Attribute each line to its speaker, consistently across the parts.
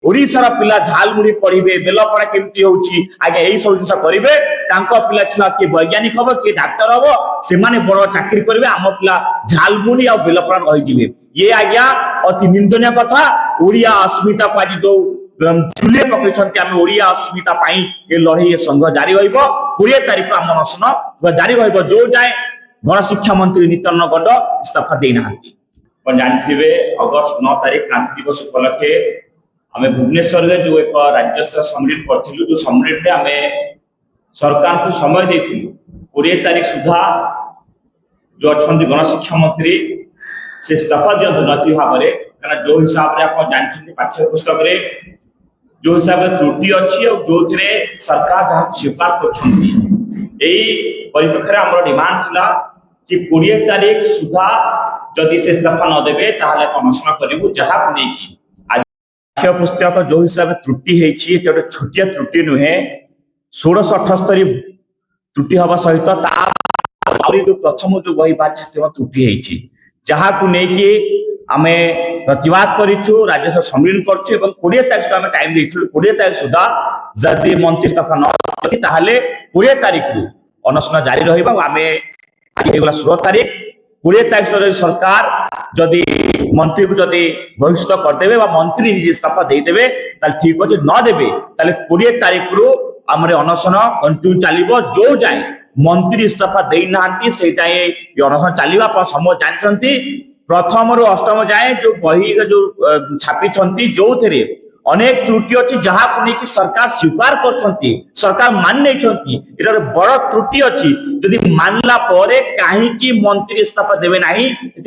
Speaker 1: ओडिशार पिला झालमुड़ी पढ़े बेलपड़ा केमती होउची आगे एई सब जिंस करिवे तांको पिला छुआ के वैज्ञानिक हबो के डाक्टर हबो से माने बड़ चाकरी करिवे आम पिला झालमुड़ी आ बेलपड़ा रहि जिवे ये आज्ञा अति निंदनीय कथा ओडिया अस्मिता को आज दो चूल्हे पकड़ आम ओडिया अस्मिता पाई ये लड़े संघ जारी रहिब 20 तारिख आम अनशन जारी रहिब जो जाए गणशिक्षा मंत्री नित्यानंद गौड़ इस्तीफा देना जानते अगस्त 9 तारिख क्रांति दिवस उपलक्षे आम भुवनेश्वर में जो एक राज्य स्तर सम्मिलित करूँ जो सम्मिलित में आम सरकार को समय देलु 20 तारिख सुधा जो अच्छा गणशिक्षा मंत्री से इस्तीफा दिखाते नैतिक भाव में जो हिसाब से आप जानते पाठ्य पुस्तक जो हिसाब से त्रुटि अच्छी और जो सरकार जहाँ स्वीकार कर आम डिमांड थिला कि 20 तारिख सुधा जदि से इस्तीफा नदेवे अनशन करूँ जहाँ नहीं पाठ्य पुस्तक जो हिसाब से त्रुटि होती गोटे छोटिया त्रुटि नुहे 1678 त्रुटि हवा सहित जो प्रथम जो बही बाहर त्रुटि होती जहाँ को लेकिन आम प्रतिवाद करूँ राज्य सम्मिलन करूँ 20 तारिख सुधा टाइम देलु 20 तारिख सुधा जदि मंत्री इस्तीफा न 20 तारिख रु अनशन जारी रहा आम आज 16 तारिख 20 तारिख सरकार जदि मंत्री को जदि बहिष्कृत करदे मंत्री निजे इस्तीफा देदेवे ठीक अच्छे नदेवे 20 तारिख रु आम अनशन कंटिन्यू चलो जो जाए मंत्री इस्तीफा देना से जाए अनशन चलवा समय जानते प्रथम रु अष्टम जाए जो बही जो छापी जो थे अनेक त्रुटि अच्छी जहाँ को लेकिन सरकार स्वीकार कर सरकार मान नहीं बड़ त्रुटि अच्छी जदि मानला कहीं मंत्री इस्तीफा देवे ना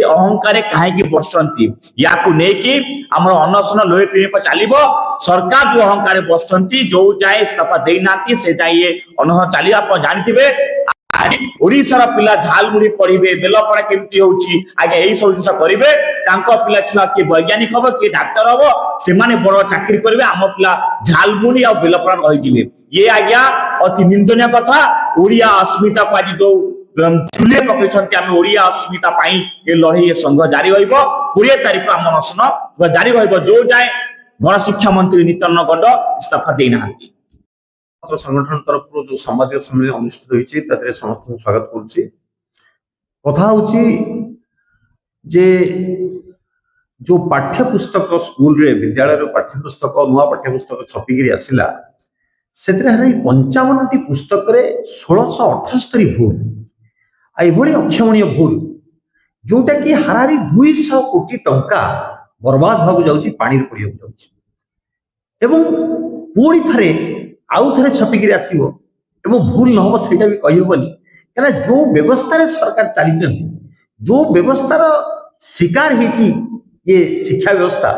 Speaker 1: अहंकार कहीं बसती या लेकिन आम अनशन लोहे पीढ़ी चलो सरकार जो अहंकार बसती जो जाए इस्तीफा देना से जाए अनशन चलिए आप जानते ओडिशार पिला झालमुड़ी पढ़े बेलपड़ा केमती होउची आगे एई सब जिंस करिवे तांको पिला छुआ के वैज्ञानिक हबो के डाक्टर हबो से माने बड़ चाकरी करिवे आम पिला झालमुड़ी आ बेलपड़ा रहि जिवे ये आज्ञा अति निंदनीय कथा ओडिया अस्मिता को आज दो चूल्हे पकड़ आम ओडिया अस्मिता पाई ये लड़े संघ जारी रहिब 20 तारिख आम अनशन जारी रहिब जो जाए गणशिक्षा मंत्री नित्यानंद गौड़ इस्तीफा देना
Speaker 2: संगठन तरफ जो सामाजिक सम्मेलन अनुष्ठित होती समस्त स्वागत करुच्ची कथा जो पाठ्यपुस्तक स्कूल रे विद्यालय पाठ्यपुस्तक नुआ पाठ्यपुस्तक छपिकी आसला से 55टी पुस्तक 1678 भूल आई अक्षमणीय भूल जोटा कि हारारी 200 कोटी टंका बर्बाद होगा जाऊँगी पानी पड़े जाऊँगी पुणी थे आउ थे छपिकी आसो भूल न हम से भी कहीहबनी क्या जो व्यवस्था सरकार चली जो व्यवस्थार शिकार होती ये शिक्षा व्यवस्था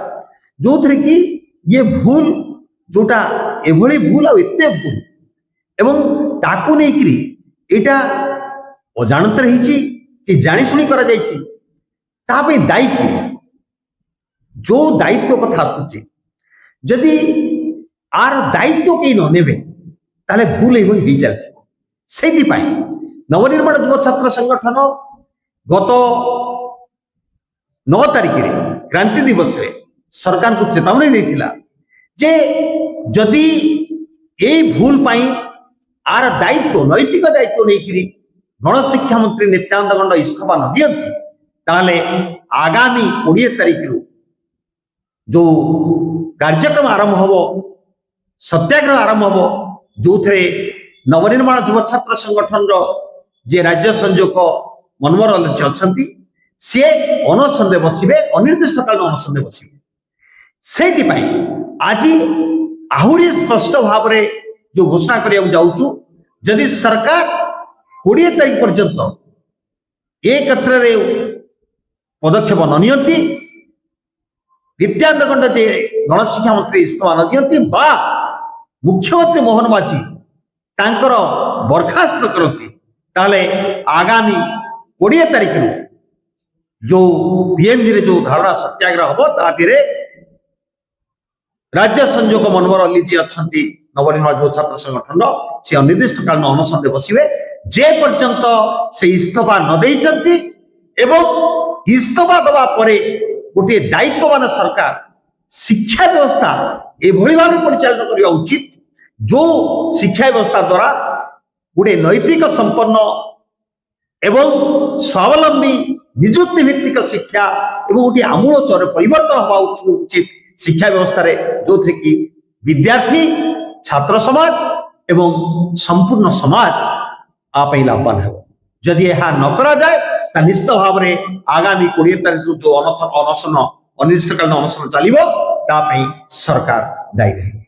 Speaker 2: जो थे कि ये भूल जोटा एभली भूल आते भूल एवं ताकू नहीं एटा अजाणत रही कि जाशुणी कर दायी किए जो दायित्व कथा आसूची जदि आर दायित्व कहीं न नेबे ताले भूल ये चलती नवनिर्माण युव छात्र संगठन गत 9 तारिख रे क्रांति दिवस रे सरकार को चेतावनी देथिला जे जदि ए भूल पाई आर दायित्व नैतिक दायित्व नहीं गणशिक्षा मंत्री नित्यानंद गौड़ इस्तीफा न दियंती ताले आगामी 20 तारिख रु जो कार्यक्रम आरंभ हो सत्याग्रह आरंभ हम जो थे नवनिर्माण युव छात्र संगठन जे राज्य संयोजक मनमोहन अलच अच्छा सी अनशन बसवे अनिर्दिष्ट काल अनशन बसवे से आज आहरी स्पष्ट भाव में जो घोषणा करने जाऊँ जदि सरकार 20 तारिख पर्यंत एक पदक्षेप न नियंती नित्यानंद गौड़ जे गणशिक्षा मंत्री इस्तीफा न दियंती बा मुख्यमंत्री मोहन माझी तांकर बर्खास्त करती ताले आगामी 20 तारिख रु जो पीएमजी रे जो धारणा सत्याग्रह हम तादे राज्य संयोजक मनमोहन अली जी अच्छा नवनिर्माण युव छात्र संगठन से अनिर्दिष्ट काल अनशन बसवे जे पर्यंत से इस्तीफा न देइचंती एवं इस्तीफा दवा परे गोटे दायित्ववान सरकार शिक्षा व्यवस्था एभली भाव परिचालन करने उचित जो शिक्षा व्यवस्था द्वारा गोटे नैतिक संपन्न एवं स्वावलंबी निजुक्ति भित्तिक शिक्षा एवं गोटे आमूल परिवर्तन हवा उचित शिक्षा व्यवस्था रे जो थे कि विद्यार्थी छात्र समाज एवं संपूर्ण समाज आप लाभवान हो जदि यह न करा जाए तो निश्चित भाव में आगामी 20 तारीख जो अनशन अनिर्दिष्टकालीन अनशन चलो सरकार दायी रहे।